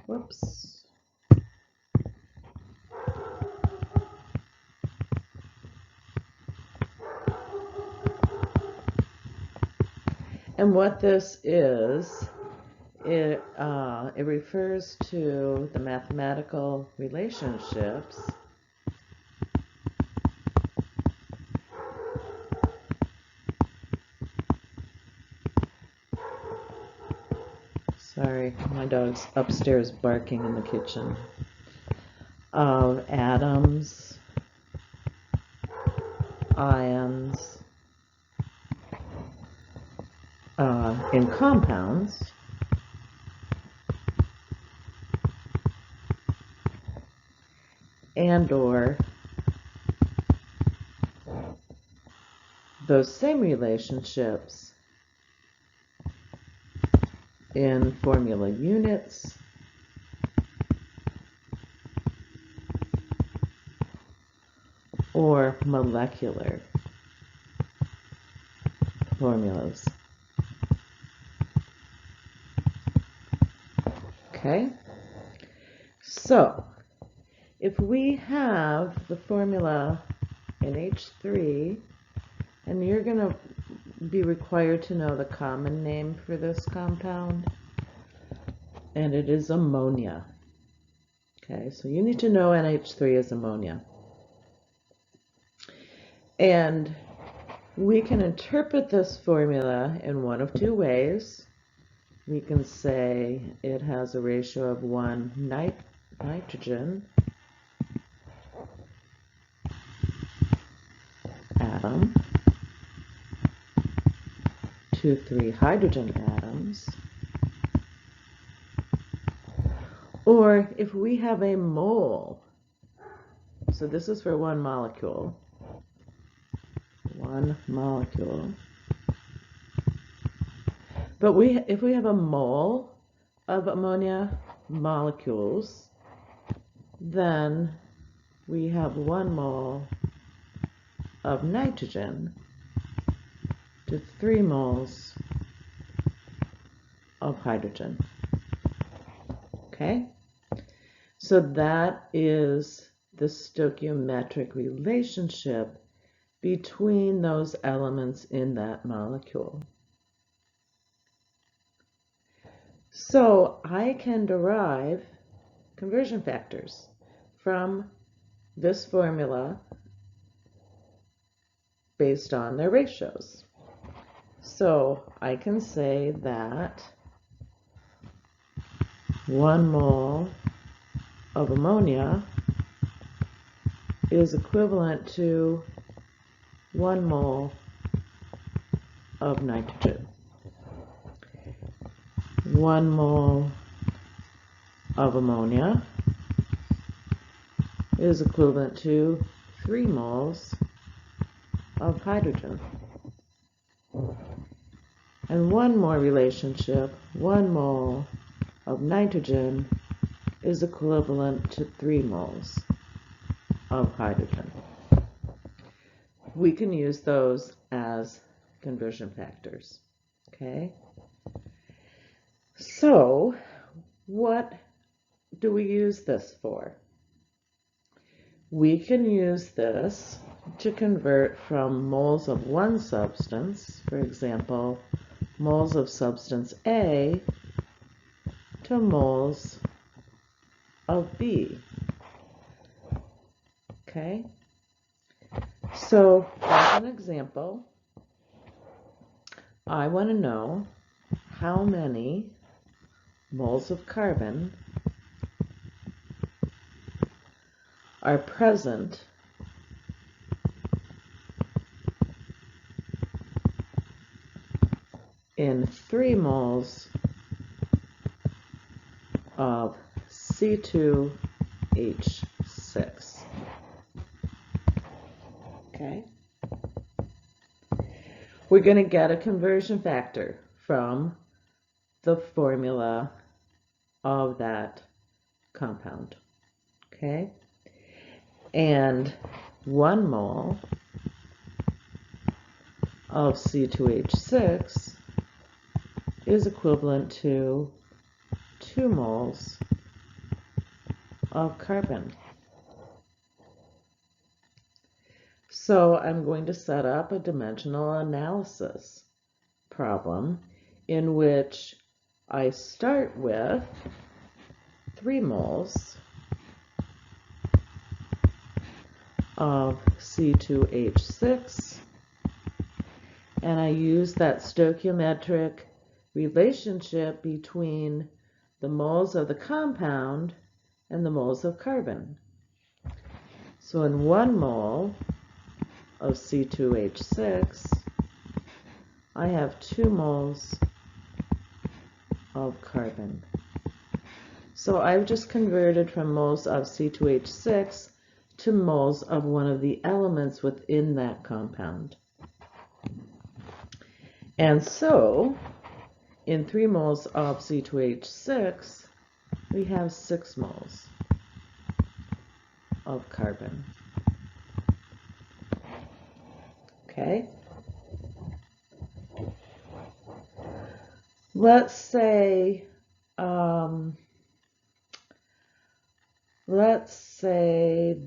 Whoops. And what this is, it refers to the mathematical relationships Sorry, my dog's upstairs barking in the kitchen. Of atoms, ions, in compounds, and/or those same relationships in formula units, or molecular formulas. Okay, so if we have the formula NH3, and you're going to be required to know the common name for this compound, and it is ammonia. Okay, so you need to know NH3 is ammonia. And we can interpret this formula in one of two ways. We can say it has a ratio of 1 nitrogen atom to 3 hydrogen atoms. Or if we have a mole, so this is for one molecule, but if we have a mole of ammonia molecules, then we have 1 mole of nitrogen to 3 moles of hydrogen. Okay, so that is the stoichiometric relationship between those elements in that molecule. So I can derive conversion factors from this formula based on their ratios. So I can say that 1 mole of ammonia is equivalent to 1 mole of nitrogen. 1 mole of ammonia is equivalent to 3 moles of hydrogen. And one more relationship, 1 mole of nitrogen is equivalent to 3 moles of hydrogen. We can use those as conversion factors. Okay? So, what do we use this for? We can use this to convert from moles of one substance, for example, moles of substance A, to moles of B. Okay? So, as an example, I want to know how many moles of carbon are present in 3 moles of C2H6. Okay? We're going to get a conversion factor from the formula of that compound. Okay? And 1 mole of C2H6 is equivalent to 2 moles of carbon. So I'm going to set up a dimensional analysis problem in which I start with 3 moles of C2H6, and I use that stoichiometric relationship between the moles of the compound and the moles of carbon. So in 1 mole of C2H6, I have 2 moles of carbon. So I've just converted from moles of C2H6 to moles of one of the elements within that compound. And so, in 3 moles of C2H6, we have 6 moles of carbon. Okay? Let's say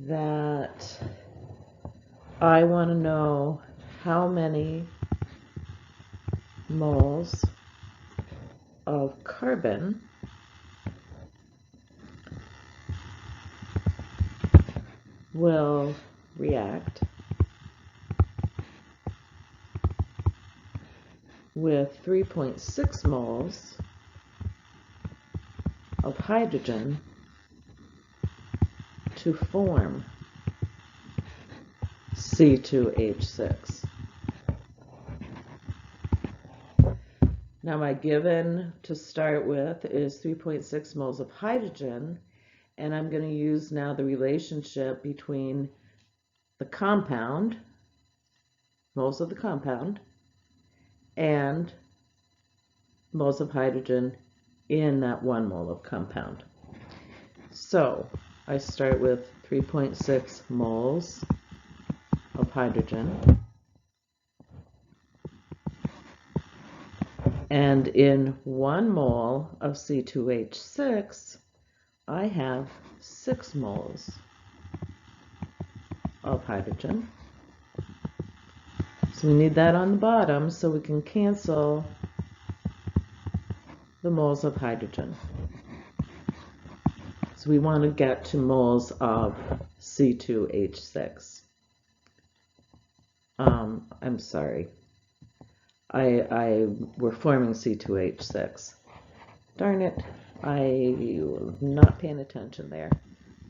that I want to know how many moles of carbon will react with 3.6 moles of hydrogen to form C2H6. Now my given to start with is 3.6 moles of hydrogen, and I'm going to use now the relationship between the compound, moles of the compound, and moles of hydrogen in that 1 mole of compound. So I start with 3.6 moles of hydrogen, and in 1 mole of C2H6, I have 6 moles of hydrogen. So we need that on the bottom so we can cancel the moles of hydrogen. So we want to get to moles of C2H6. I'm sorry. We're forming C2H6. Darn it, I was not paying attention there.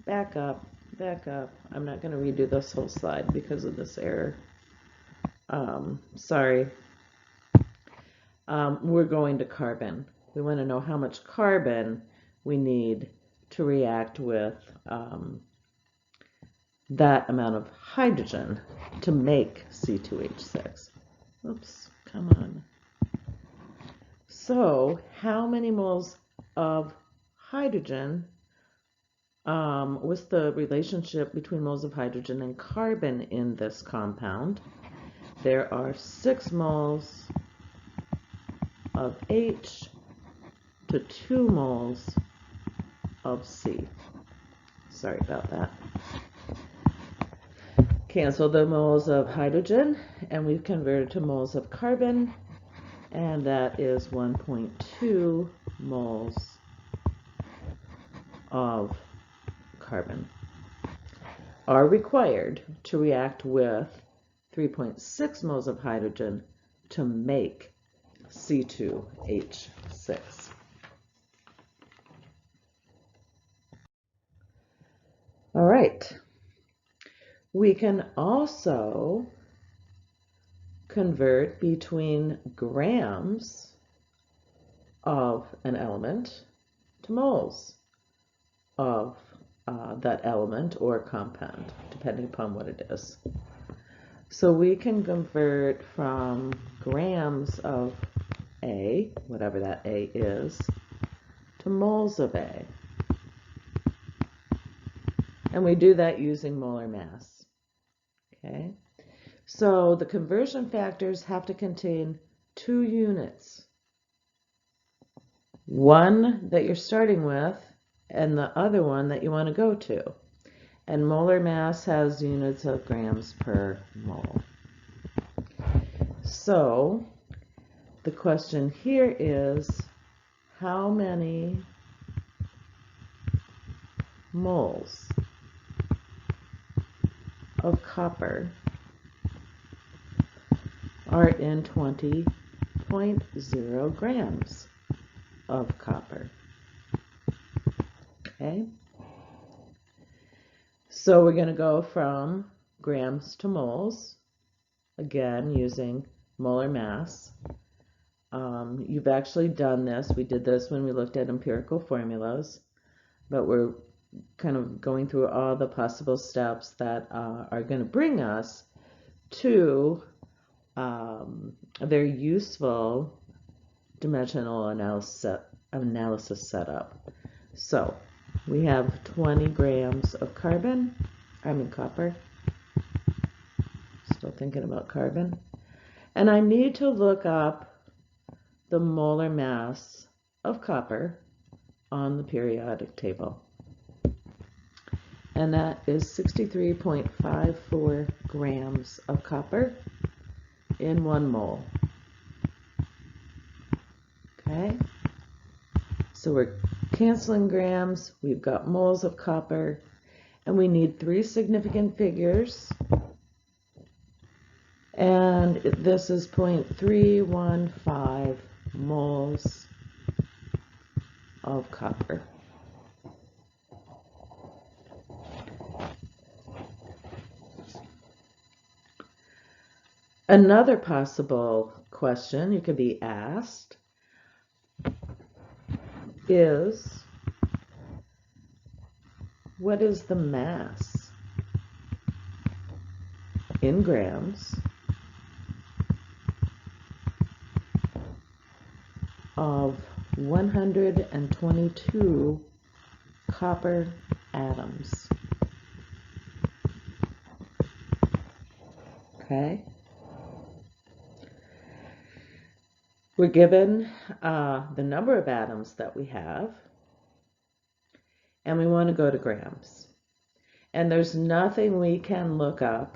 Back up. I'm not going to redo this whole slide because of this error. Sorry. We're going to carbon. We want to know how much carbon we need to react with that amount of hydrogen to make C2H6. Oops, come on. So, how many moles of hydrogen, what's the relationship between moles of hydrogen and carbon in this compound? There are 6 moles of H to 2 moles of C. Sorry about that. Cancel the moles of hydrogen, and we've converted to moles of carbon, and that is 1.2 moles of carbon are required to react with 3.6 moles of hydrogen to make C2H6. All right. We can also convert between grams of an element to moles of that element or compound, depending upon what it is. So we can convert from grams of A, whatever that A is, to moles of A. And we do that using molar mass. Okay? So the conversion factors have to contain 2 units. One that you're starting with and the other one that you want to go to. And molar mass has units of grams per mole. So the question here is, how many moles of copper are in 20.0 grams of copper? Okay, so we're going to go from grams to moles, again using molar mass. You've actually done this. We did this when we looked at empirical formulas, but we're kind of going through all the possible steps that are going to bring us to a very useful dimensional analysis setup. So we have 20 grams of copper. Still thinking about carbon. And I need to look up the molar mass of copper on the periodic table. And that is 63.54 grams of copper in 1 mole. Okay, so we're canceling grams, we've got moles of copper, and we need 3 significant figures. And this is 0.315 moles of copper. Another possible question you could be asked is, what is the mass in grams of 122 copper atoms? Okay. We're given the number of atoms that we have, and we want to go to grams. And there's nothing we can look up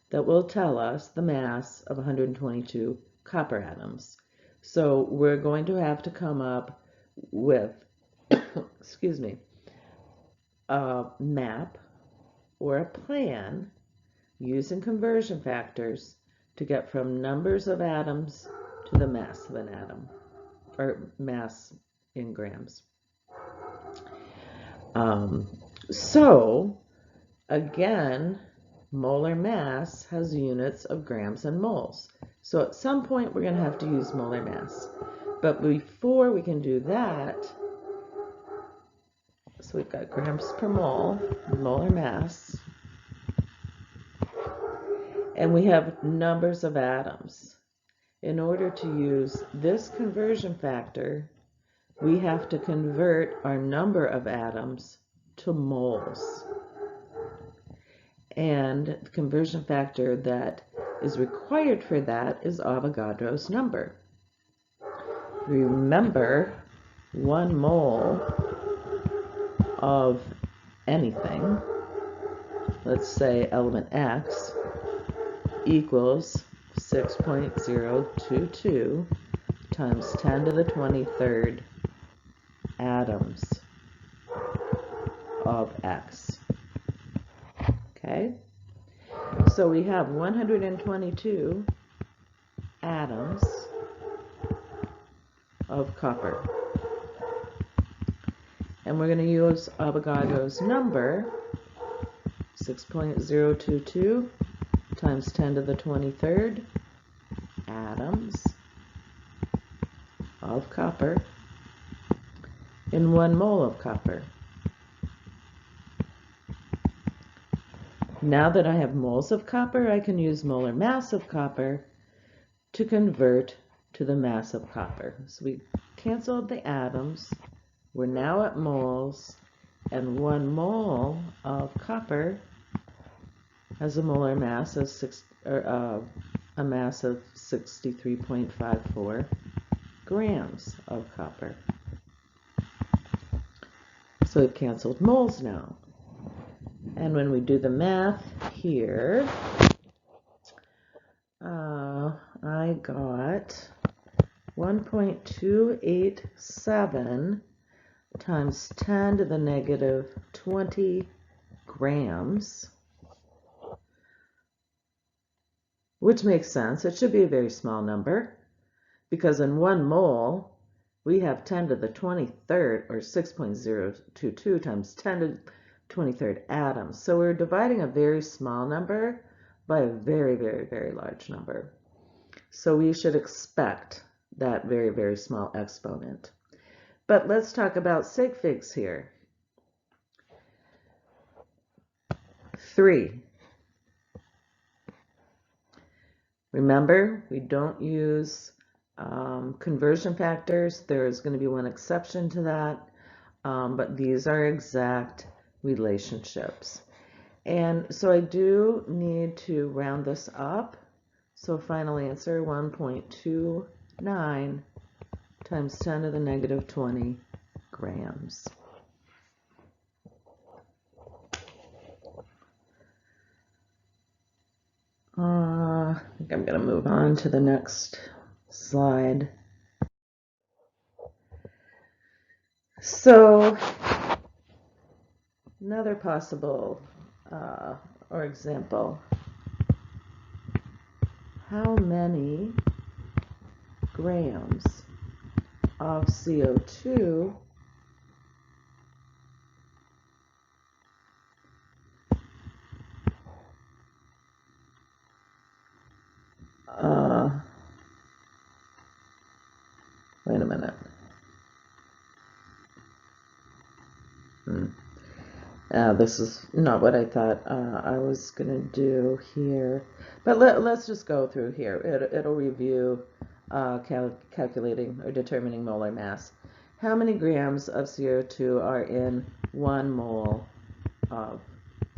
that will tell us the mass of 122 copper atoms. So we're going to have to come up with, excuse me, a map or a plan using conversion factors to get from numbers of atoms to the mass of an atom, or mass in grams. So again, molar mass has units of grams and moles. So at some point we're going to have to use molar mass. But before we can do that, so we've got grams per mole, molar mass, and we have numbers of atoms. In order to use this conversion factor, we have to convert our number of atoms to moles. And the conversion factor that is required for that is Avogadro's number. Remember, 1 mole of anything, let's say element X, equals 6.022 times 10 to the 23rd atoms of X. Okay, so we have 122 atoms of copper. And we're going to use Avogadro's number, 6.022 times 10 to the 23rd atoms of copper in 1 mole of copper. Now that I have moles of copper, I can use molar mass of copper to convert to the mass of copper. So we canceled the atoms. We're now at moles, and 1 mole of copper has a molar mass of a mass of 63.54 grams of copper. So we've canceled moles now. And when we do the math here, I got 1.287 times 10 to the negative 20 grams, which makes sense. It should be a very small number because in 1 mole, we have 10 to the 23rd, or 6.022 times 10 to the 23rd atoms. So we're dividing a very small number by a very, very, very large number. So we should expect that very, very small exponent. But let's talk about sig figs here. 3. Remember, we don't use conversion factors. There's going to be one exception to that, but these are exact relationships. And so I do need to round this up. So final answer, 1.29 times 10 to the negative 20 grams. I think I'm going to move on to the next slide. So another possible or example, how many grams of CO2 wait a minute. This is not what I thought I was going to do here. But let's just go through here. It'll review calculating or determining molar mass. How many grams of CO2 are in 1 mole of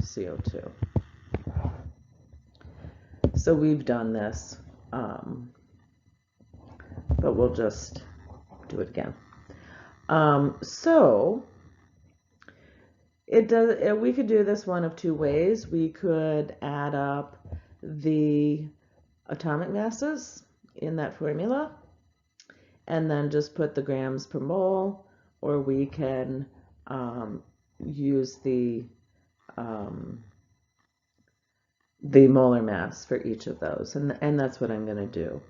CO2? So we've done this, but we'll just do it again. So we could do this one of two ways. We could add up the atomic masses in that formula and then just put the grams per mole, or we can use the molar mass for each of those, and that's what I'm going to do.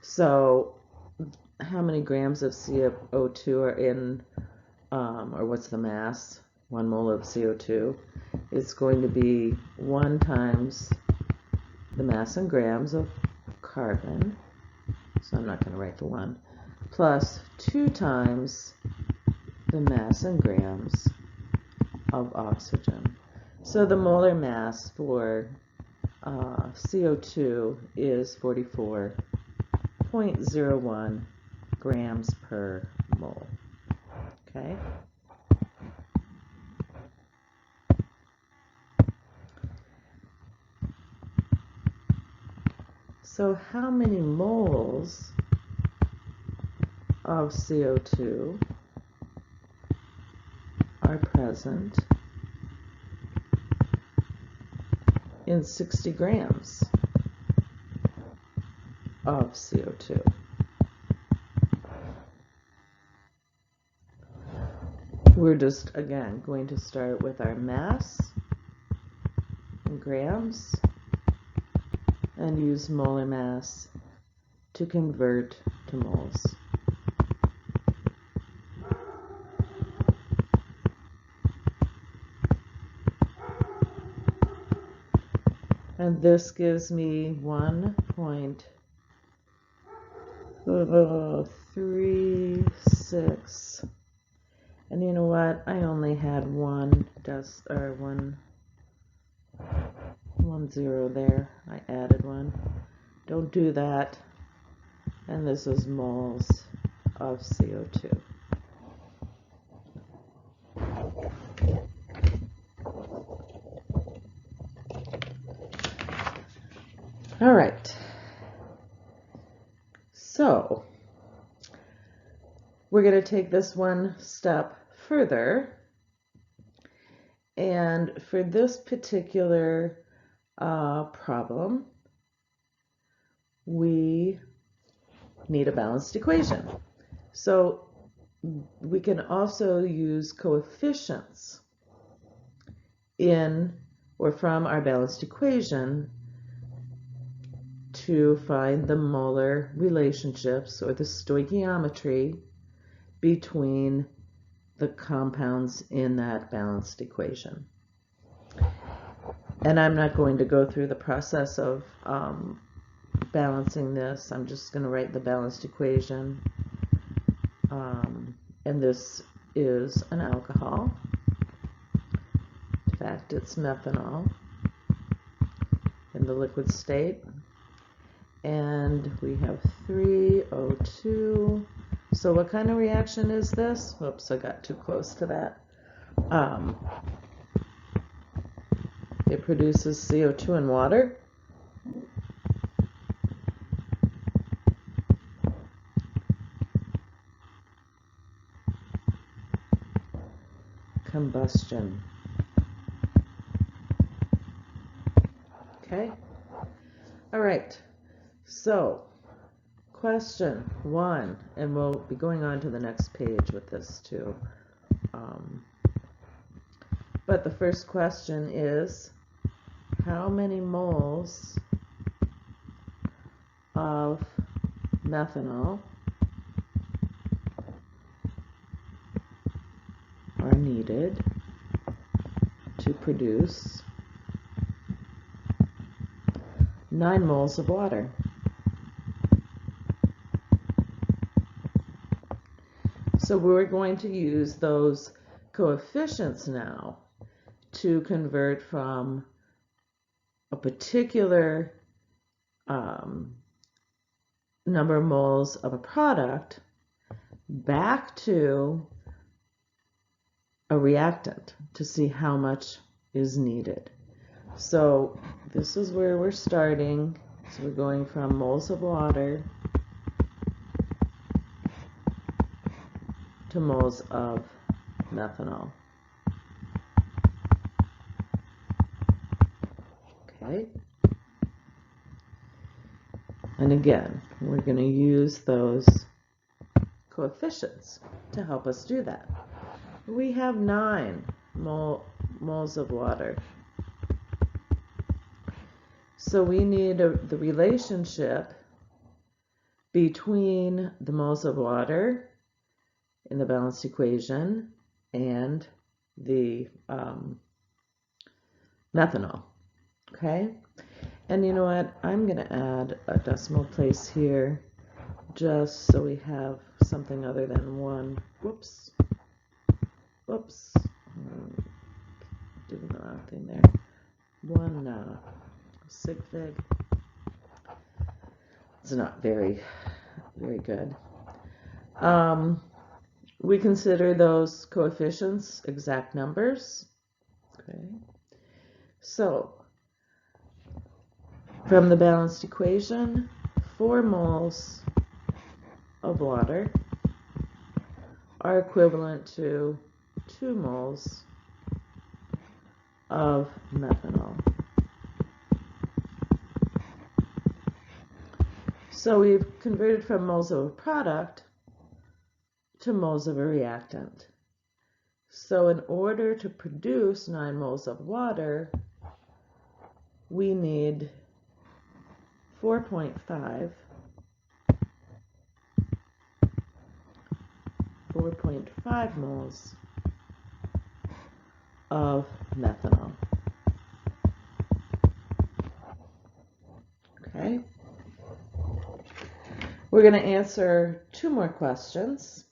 So how many grams of CO2 are in, or what's the mass? 1 mole of CO2 is going to be 1 times the mass in grams of carbon, so I'm not going to write the 1, plus 2 times the mass in grams of oxygen. So the molar mass for CO2 is 44.01 grams per mole. Okay. So how many moles of CO2 are present in 60 grams of CO2? We're just, again, going to start with our mass in grams and use molar mass to convert to moles. And this gives me 1.36. And you know what? I only had one zero there. I added one. Don't do that. And this is moles of CO2. All right. So we're going to take this one step further And for this particular problem, we need a balanced equation. So we can also use coefficients in or from our balanced equation to find the molar relationships or the stoichiometry between the compounds in that balanced equation. And I'm not going to go through the process of balancing this. I'm just going to write the balanced equation. And this is an alcohol. In fact, it's methanol in the liquid state. And we have 3O2. So what kind of reaction is this? Whoops, I got too close to that. It produces CO2 and water. Combustion. Okay. All right. So, question 1, and we'll be going on to the next page with this too. But the first question is, how many moles of methanol are needed to produce 9 moles of water? So we're going to use those coefficients now to convert from a particular number of moles of a product back to a reactant to see how much is needed. So this is where we're starting. So we're going from moles of water to moles of methanol. Okay. And again, we're going to use those coefficients to help us do that. We have 9 moles of water. So we need the relationship between the moles of water in the balanced equation and the methanol. Okay? And you know what? I'm going to add a decimal place here just so we have something other than 1. Whoops. Whoops. Doing the wrong thing there. 1 sig fig. It's not very good. We consider those coefficients exact numbers. Okay. So, from the balanced equation, 4 moles of water are equivalent to 2 moles of methanol. So we've converted from moles of a product to moles of a reactant. So in order to produce 9 moles of water, we need 4.5 moles of methanol. Okay. We're going to answer 2 more questions.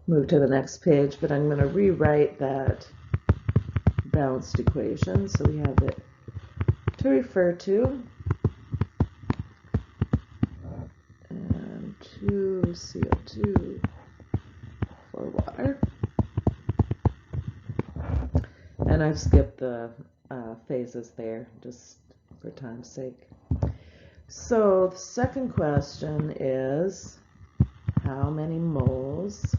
Move to the next page, but I'm going to rewrite that balanced equation so we have it to refer to. And 2 CO2 for water. And I've skipped the phases there just for time's sake. So the second question is, how many moles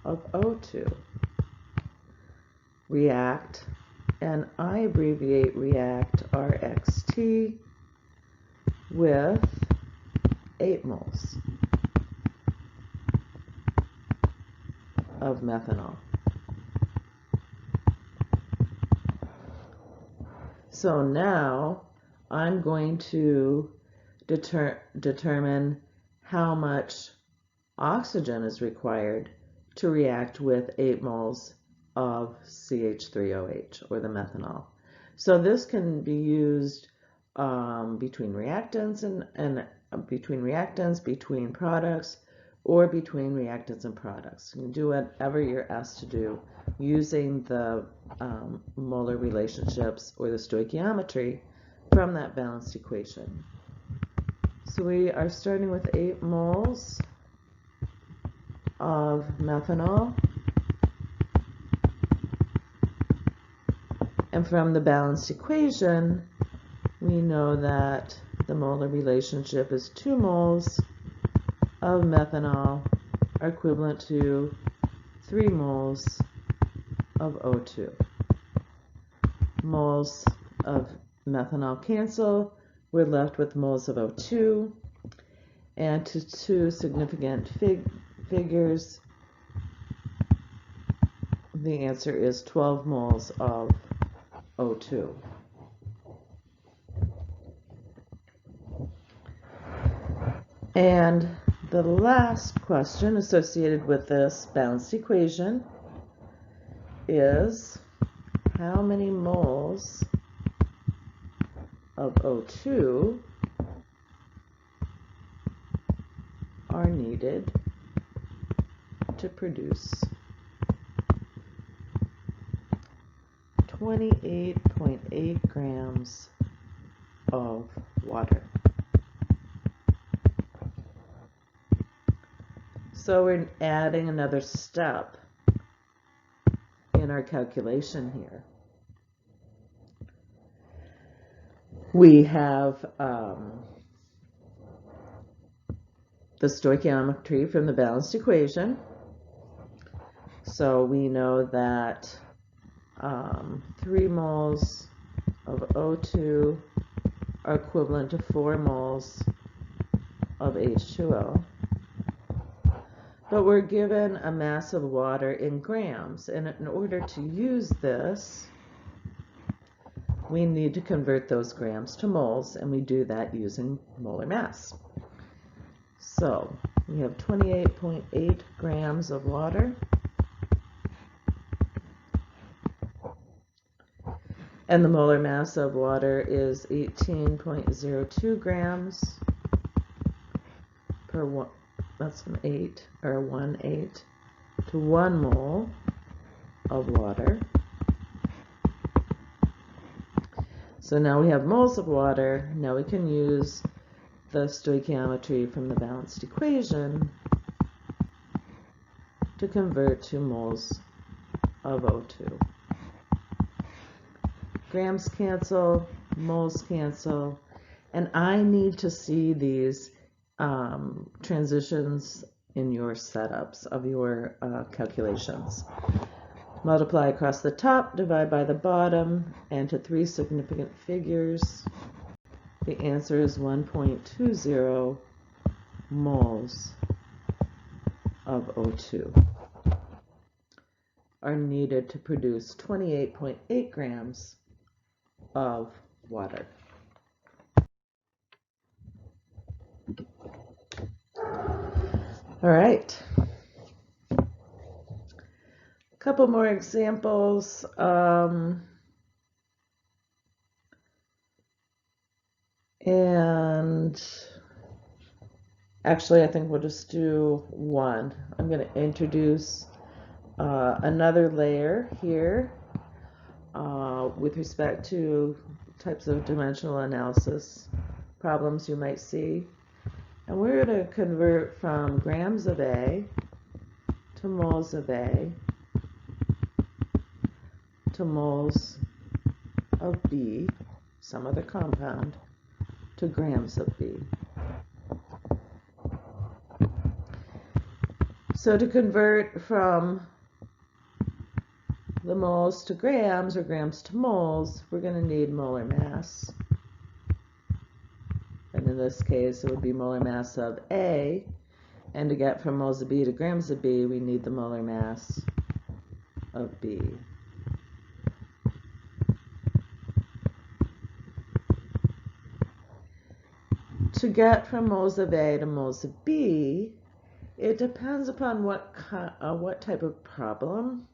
of O2 react, and I abbreviate react RXT, with 8 moles of methanol. So now I'm going to determine how much oxygen is required to react with 8 moles of CH3OH, or the methanol. So this can be used between reactants and between products, or between reactants and products. You can do whatever you're asked to do using the molar relationships or the stoichiometry from that balanced equation. So we are starting with 8 moles of methanol, and from the balanced equation we know that the molar relationship is 2 moles of methanol are equivalent to 3 moles of O2. Moles of methanol cancel, we're left with moles of O2, and to two significant figures, the answer is 12 moles of O2. And the last question associated with this balanced equation is, how many moles of O2 are needed to produce 28.8 grams of water? So we're adding another step in our calculation here. We have the stoichiometry from the balanced equation. So we know that 3 moles of O2 are equivalent to 4 moles of H2O. But we're given a mass of water in grams, and in order to use this, we need to convert those grams to moles, and we do that using molar mass. So we have 28.8 grams of water, and the molar mass of water is 18.02 grams per one. That's an 8, or 1/8 to 1 mole of water. So now we have moles of water. Now we can use the stoichiometry from the balanced equation to convert to moles of O2. Grams cancel, moles cancel, and I need to see these transitions in your setups of your calculations. Multiply across the top, divide by the bottom, and to 3 significant figures, the answer is 1.20 moles of O2 are needed to produce 28.8 grams of water. All right. A couple more examples. And actually, I think we'll just do one. I'm going to introduce another layer here with respect to types of dimensional analysis problems you might see. And we're going to convert from grams of A to moles of A to moles of B, some other compound, to grams of B. So to convert from the moles to grams or grams to moles, we're going to need molar mass. And in this case, it would be molar mass of A. And to get from moles of B to grams of B, we need the molar mass of B. To get from moles of A to moles of B, it depends upon what type of problem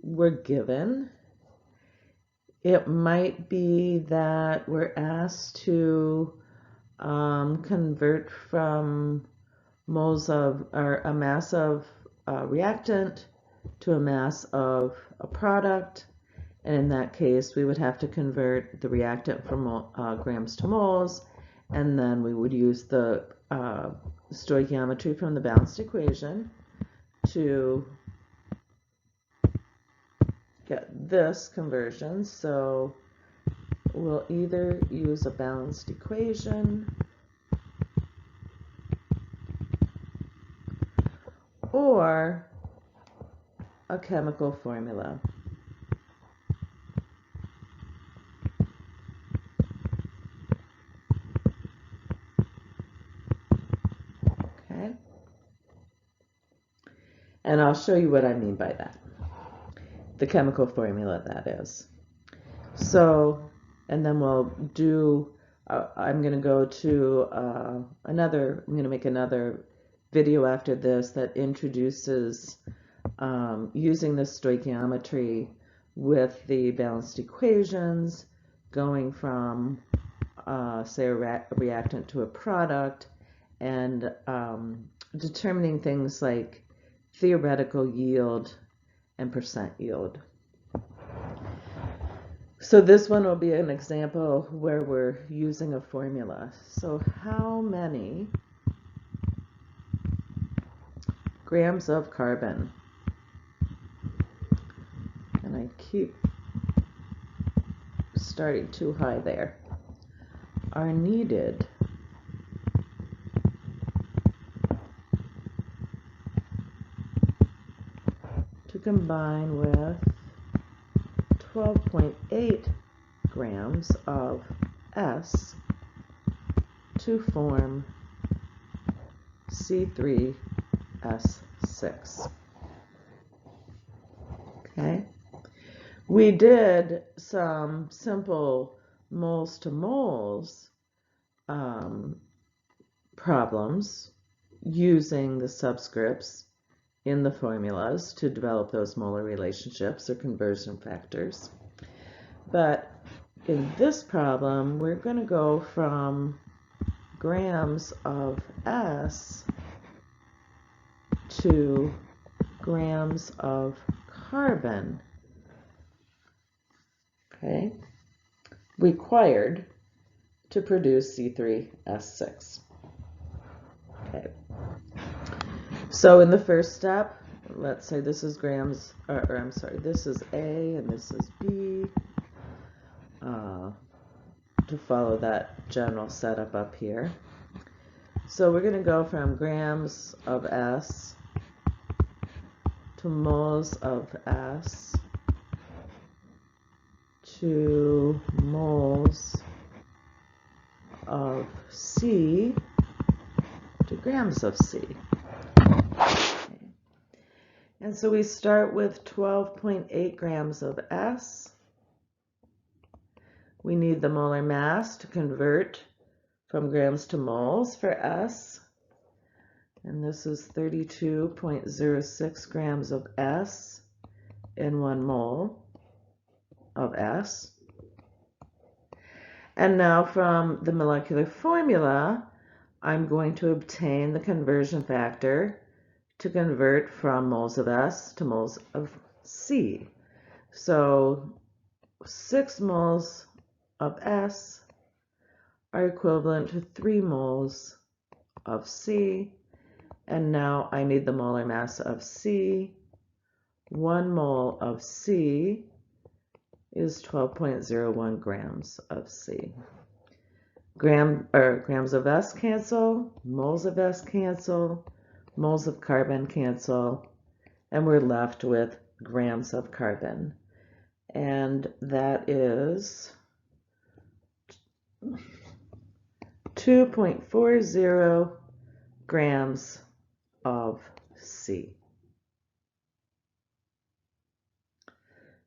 we're given. It might be that we're asked to convert from moles of, or a mass of reactant to a mass of a product. And in that case, we would have to convert the reactant from grams to moles, and then we would use the stoichiometry from the balanced equation to get this conversion. So we'll either use a balanced equation or a chemical formula. Okay? And I'll show you what I mean by that. The chemical formula, that is. So, and then we'll do, I'm going to go to I'm going to make another video after this that introduces using the stoichiometry with the balanced equations, going from, say, a reactant to a product, and determining things like theoretical yield and percent yield. So this one will be an example where we're using a formula. So how many grams of carbon, and I keep starting too high there, are needed to combine with 12.8 grams of S to form C3S6. Okay? We did some simple moles to moles problems using the subscripts in the formulas to develop those molar relationships or conversion factors. But in this problem, we're going to go from grams of S to grams of carbon, okay, required to produce C3S6. Okay. So in the first step, let's say this is grams, or I'm sorry, this is A and this is B, to follow that general setup up here. So we're going to go from grams of S to moles of S to moles of C to grams of C. Okay. And so we start with 12.8 grams of S. We need the molar mass to convert from grams to moles for S. And this is 32.06 grams of S in 1 mole of S. And now from the molecular formula, I'm going to obtain the conversion factor to convert from moles of S to moles of C. So 6 moles of S are equivalent to 3 moles of C. And now I need the molar mass of C. 1 mole of C is 12.01 grams of C. grams of S cancel, moles of S cancel, moles of carbon cancel, and we're left with grams of carbon. And that is 2.40 grams of C.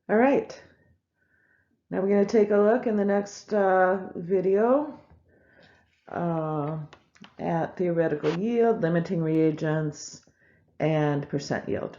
All right. Now we're going to take a look in the next video at theoretical yield, limiting reagents, and percent yield.